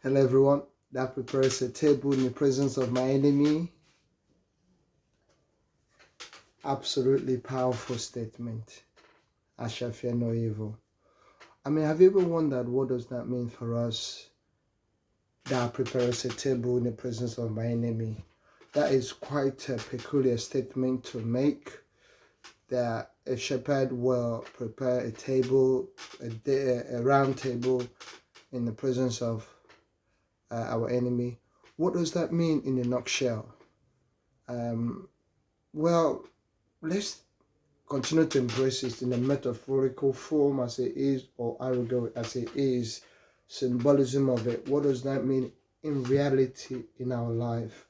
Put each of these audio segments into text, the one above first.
Hello, everyone. That prepares a table in the presence of my enemy. Absolutely powerful statement. I shall fear no evil. Have you ever wondered what does that mean for us? That prepares a table in the presence of my enemy. That is quite a peculiar statement to make. That a shepherd will prepare a table, a round table, in the presence of our enemy. What does that mean in a nutshell? Well, let's continue to embrace it in a metaphorical form as it is, or arrogant as it is, symbolism of it. What does that mean in reality in our life?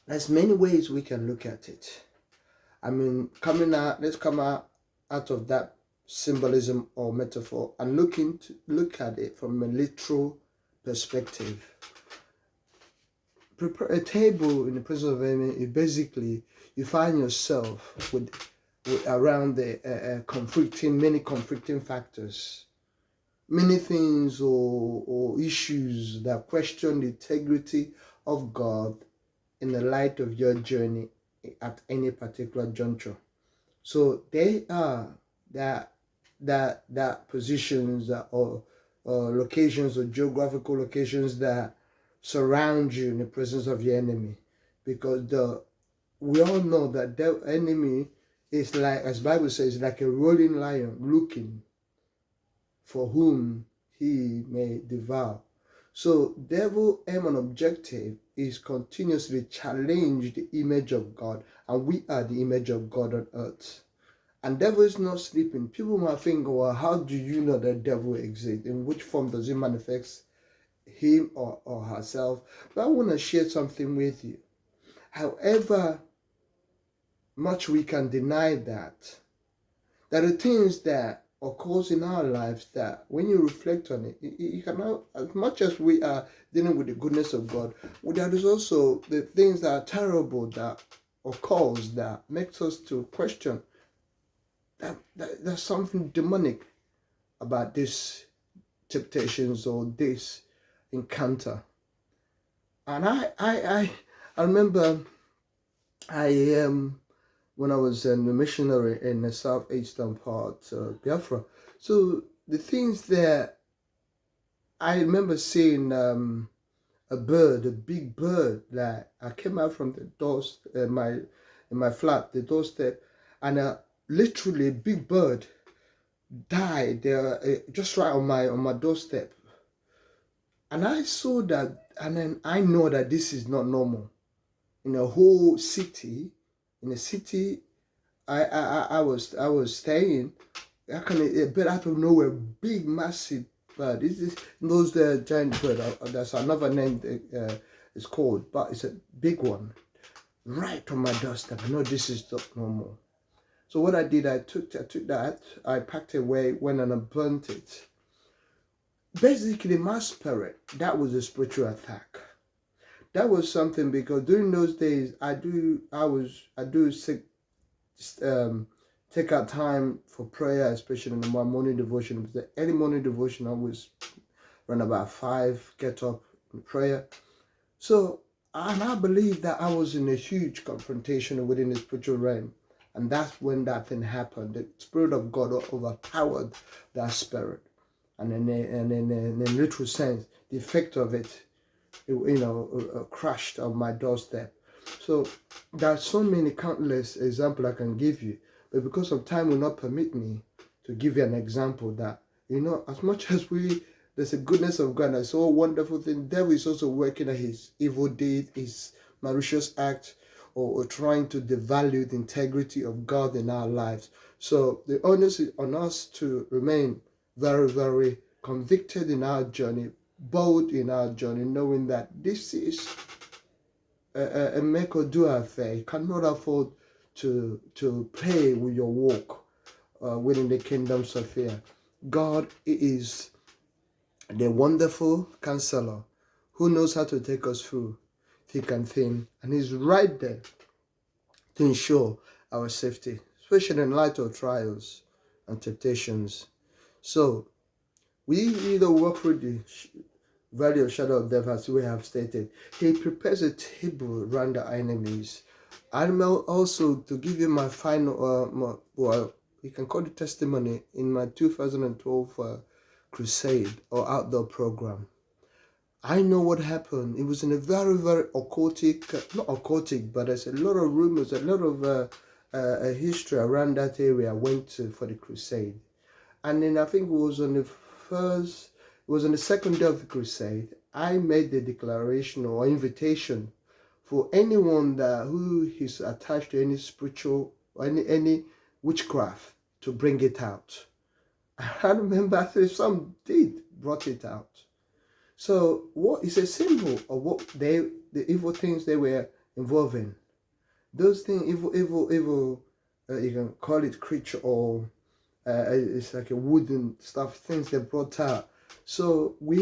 There's many ways we can look at it. Let's come out of that symbolism or metaphor and look at it from a literal perspective. Prepare a table in the presence of enemy is basically you find yourself with around the many conflicting factors, many things or issues that question the integrity of God in the light of your journey at any particular juncture. So they are that positions or locations or geographical locations that surround you in the presence of your enemy, because we all know that the enemy is, like as Bible says, like a rolling lion looking for whom he may devour. So devil aim and objective is continuously challenge the image of God, and we are the image of God on earth. And devil is not sleeping. People might think, well, how do you know that devil exists? In which form does he manifest him or herself? But I want to share something with you. However much we can deny that, there are things that occurs in our lives that when you reflect on it, you cannot, as much as we are dealing with the goodness of God, there is also the things that are terrible that occurs that makes us to question that there's something demonic about this temptations or this encounter. And I remember when I was a missionary in the southeastern part of Biafra. So the things that I remember seeing a bird, a big bird, that I came out from the door in my flat, the doorstep, and literally a big bird died there just right on my doorstep. And I saw that, and then I know that this is not normal. In a whole city, in a city I was staying, how can a bird out of nowhere, big massive bird. This is those giant bird. There's another name it's called, but it's a big one, right on my doorstep. I know this is not normal. So what I did, I took that, I packed it away, went and I burnt it. Basically, my spirit, that was a spiritual attack. That was something, because during those days, I do take out time for prayer, especially in my morning devotion. Because the early morning devotion, I always run about 5, get up in prayer. So, and I believe that I was in a huge confrontation within the spiritual realm. And that's when that thing happened. The Spirit of God overpowered that spirit. And in a literal sense, the effect of it, crashed on my doorstep. So there are so many countless examples I can give you, but because of time will not permit me to give you an example that, as much as there's a goodness of God, it's all wonderful thing, the devil is also working at his evil deed, his malicious act, or trying to devalue the integrity of God in our lives. So the onus is on us to remain very, very convicted in our journey, bold in our journey, knowing that this is a make or do affair. You cannot afford to play with your walk within the kingdoms of fear. God is the wonderful counselor who knows how to take us through thick and thin, and he's right there to ensure our safety, especially in light of trials and temptations. So we either walk through valley of shadow of death, as we have stated. He prepares a table around the enemies. I'm also, to give you my final, well, you can call it testimony, in my 2012 crusade or outdoor program. I know what happened. It was in a very, very occultic, not occultic, but there's a lot of rumors, a lot of history around that area I went to for the crusade. And then I think it was on the second day of the crusade, I made the declaration or invitation for anyone who is attached to any spiritual or any witchcraft to bring it out. I remember actually some brought it out. So what is a symbol of what the evil things they were involved in? Those things, evil, you can call it creature, or it's like a wooden stuff, things they brought out. So we